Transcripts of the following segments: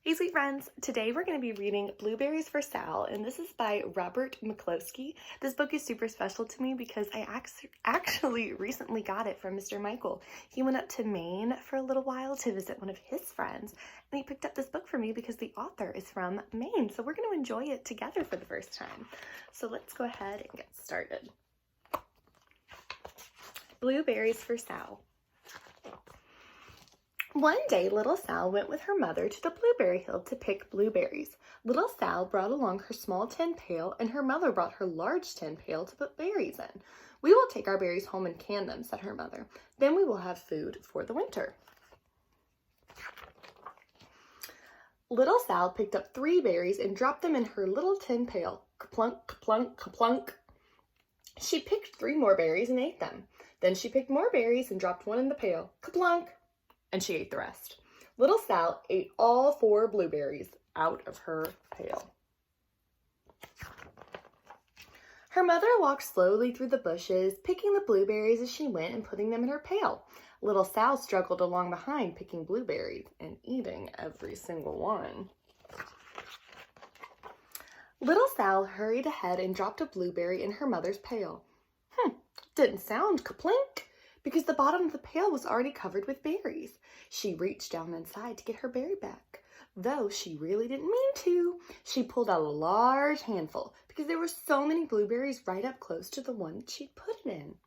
Hey sweet friends, today we're going to be reading Blueberries for Sal, and this is by Robert Mcloseky. This book is super special to me because I actually recently got it from Mr. Michael. He went up to Maine for a little while to visit one of his friends, and he picked up this book for me because the author is from Maine, so we're going to enjoy it together for the first time. So let's go ahead and get started. Blueberries for Sal. One day, little Sal went with her mother to the blueberry hill to pick blueberries. Little Sal brought along her small tin pail, and her mother brought her large tin pail to put berries in. "We will take our berries home and can them," said her mother. "Then we will have food for the winter." Little Sal picked up 3 berries and dropped them in her little tin pail. Ka-plunk, ka-plunk, ka-plunk. She picked 3 more berries and ate them. Then she picked more berries and dropped 1 in the pail. Ka-plunk. And she ate the rest. Little Sal ate all 4 blueberries out of her pail. Her mother walked slowly through the bushes, picking the blueberries as she went and putting them in her pail. Little Sal struggled along behind, picking blueberries and eating every single one. Little Sal hurried ahead and dropped a blueberry in her mother's pail. Didn't sound ka-plink, because the bottom of the pail was already covered with berries. She reached down inside to get her berry back. Though she really didn't mean to, she pulled out a large handful because there were so many blueberries right up close to the one that she'd put it in.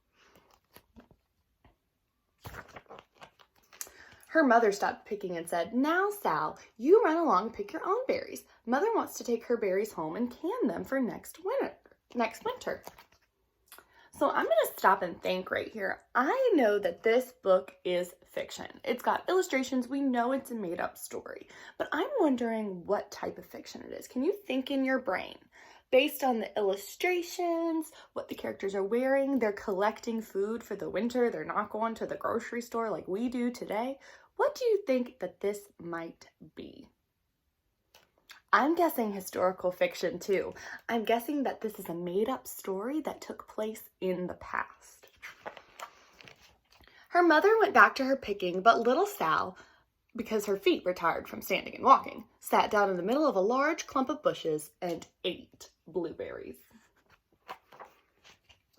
Her mother stopped picking and said, "Now, Sal, you run along and pick your own berries. Mother wants to take her berries home and can them for next winter." So I'm going to stop and think right here. I know that this book is fiction. It's got illustrations. We know it's a made-up story. But I'm wondering what type of fiction it is. Can you think in your brain? Based on the illustrations, what the characters are wearing, they're collecting food for the winter, they're not going to the grocery store like we do today. What do you think that this might be? I'm guessing historical fiction too. I'm guessing that this is a made-up story that took place in the past. Her mother went back to her picking, but little Sal, because her feet were tired from standing and walking, sat down in the middle of a large clump of bushes and ate blueberries.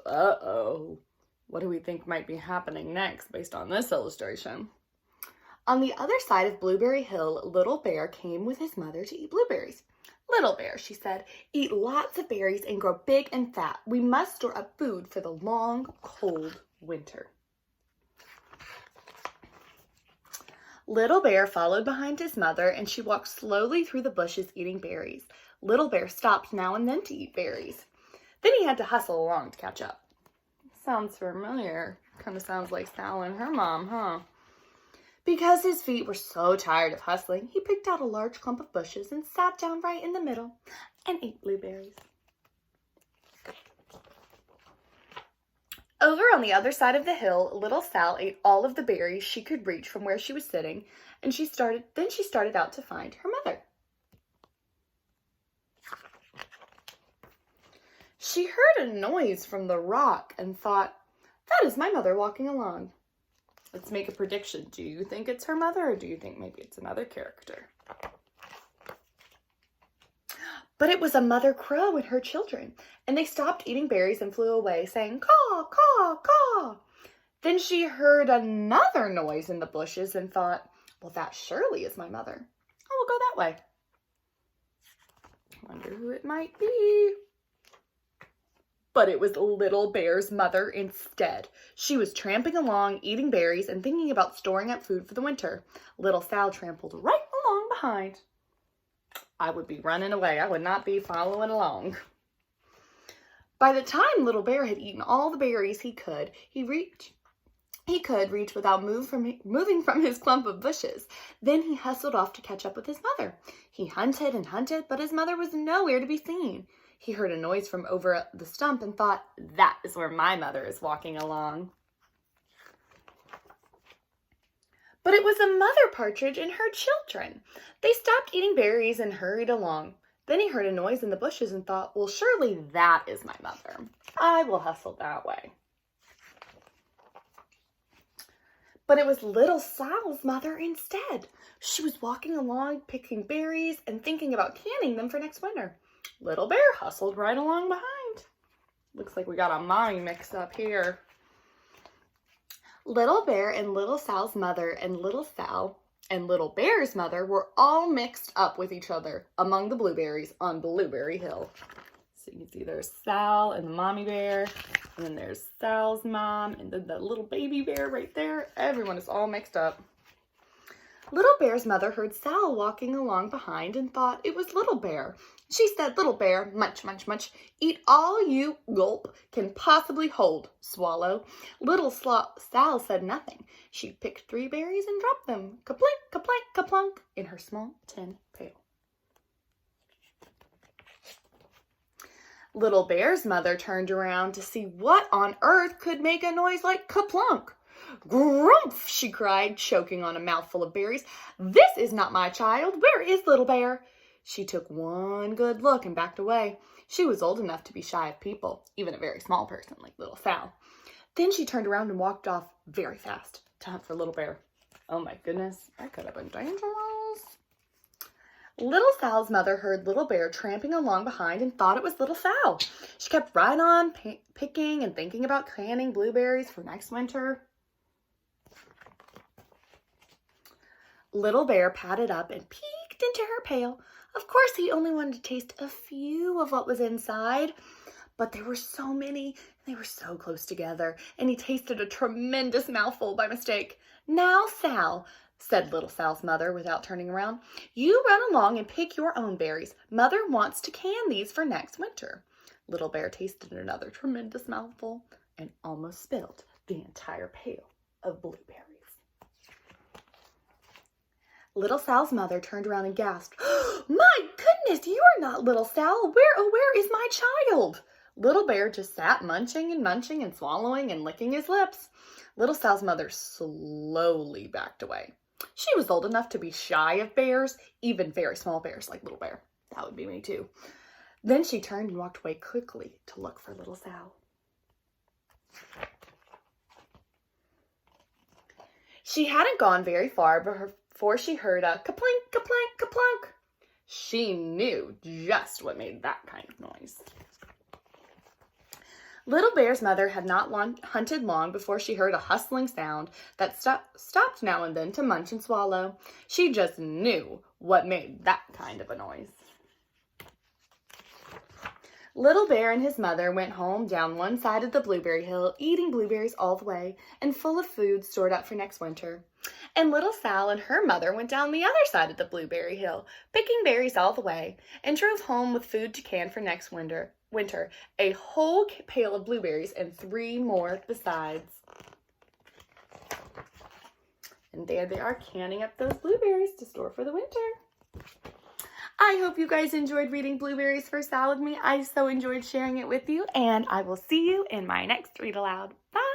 Uh-oh. What do we think might be happening next based on this illustration? On the other side of Blueberry Hill, Little Bear came with his mother to eat blueberries. "Little Bear," she said, "eat lots of berries and grow big and fat. We must store up food for the long, cold winter." Little Bear followed behind his mother, and she walked slowly through the bushes eating berries. Little Bear stopped now and then to eat berries. Then he had to hustle along to catch up. Sounds familiar. Kind of sounds like Sal and her mom, huh? Because his feet were so tired of hustling, he picked out a large clump of bushes and sat down right in the middle and ate blueberries. Over on the other side of the hill, little Sal ate all of the berries she could reach from where she was sitting, and she started out to find her mother. She heard a noise from the rock and thought, "That is my mother walking along." Let's make a prediction. Do you think it's her mother, or do you think maybe it's another character? But it was a mother crow and her children, and they stopped eating berries and flew away, saying, "Caw, caw, caw." Then she heard another noise in the bushes and thought, "Well, that surely is my mother. I will go that way." Wonder who it might be. But it was Little Bear's mother instead. She was tramping along, eating berries, and thinking about storing up food for the winter. Little Sal trampled right along behind. I would be running away. I would not be following along. By the time Little Bear had eaten all the berries he could reach without moving from his clump of bushes. Then he hustled off to catch up with his mother. He hunted and hunted, but his mother was nowhere to be seen. He heard a noise from over the stump and thought, "That is where my mother is walking along." But it was a mother partridge and her children. They stopped eating berries and hurried along. Then he heard a noise in the bushes and thought, "Well, surely that is my mother. I will hustle that way." But it was little Sal's mother instead. She was walking along, picking berries and thinking about canning them for next winter. Little Bear hustled right along behind. Looks like we got a mommy mix up here. Little Bear and little Sal's mother and little Sal and little Bear's mother were all mixed up with each other among the blueberries on Blueberry Hill. So you can see there's Sal and the mommy bear, and then there's Sal's mom, and then the little baby bear right there. Everyone is all mixed up. Little Bear's mother heard Sal walking along behind and thought it was Little Bear. She said, "Little Bear, munch, munch, munch, eat all you, gulp, can possibly hold, swallow." Little Sal said nothing. She picked 3 berries and dropped them, kaplink, kaplink, kaplunk, in her small tin pail. Little Bear's mother turned around to see what on earth could make a noise like kaplunk. "Grumph!" she cried, choking on a mouthful of berries. "This is not my child. Where is Little Bear?" She took one good look and backed away. She was old enough to be shy of people, even a very small person like little Sal. Then she turned around and walked off very fast to hunt for Little Bear. Oh my goodness, that could have been dangerous. Little Sal's mother heard Little Bear tramping along behind and thought it was little Sal. She kept right on picking and thinking about canning blueberries for next winter. Little Bear padded up and peeked into her pail. Of course, he only wanted to taste a few of what was inside, but there were so many, they were so close together, and he tasted a tremendous mouthful by mistake. "Now, Sal," said little Sal's mother without turning around, "you run along and pick your own berries. Mother wants to can these for next winter." Little Bear tasted another tremendous mouthful and almost spilled the entire pail of blueberries. Little Sal's mother turned around and gasped, "My goodness, you are not little Sal. Where is my child?" Little Bear just sat munching and swallowing and licking his lips. Little Sal's mother slowly backed away. She was old enough to be shy of bears, even very small bears like Little Bear. That would be me too. Then she turned and walked away quickly to look for little Sal. She hadn't gone very far before she heard a kaplink, kaplink, kaplunk. She knew just what made that kind of noise. Little Bear's mother had not hunted long before she heard a hustling sound that stopped now and then to munch and swallow. She just knew what made that kind of a noise. Little Bear and his mother went home down one side of the blueberry hill, eating blueberries all the way and full of food stored up for next winter. And little Sal and her mother went down the other side of the blueberry hill, picking berries all the way, and drove home with food to can for next winter, a whole pail of blueberries and 3 more besides. And there they are, canning up those blueberries to store for the winter. I hope you guys enjoyed reading Blueberries for Sal with me. I so enjoyed sharing it with you, and I will see you in my next Read Aloud. Bye!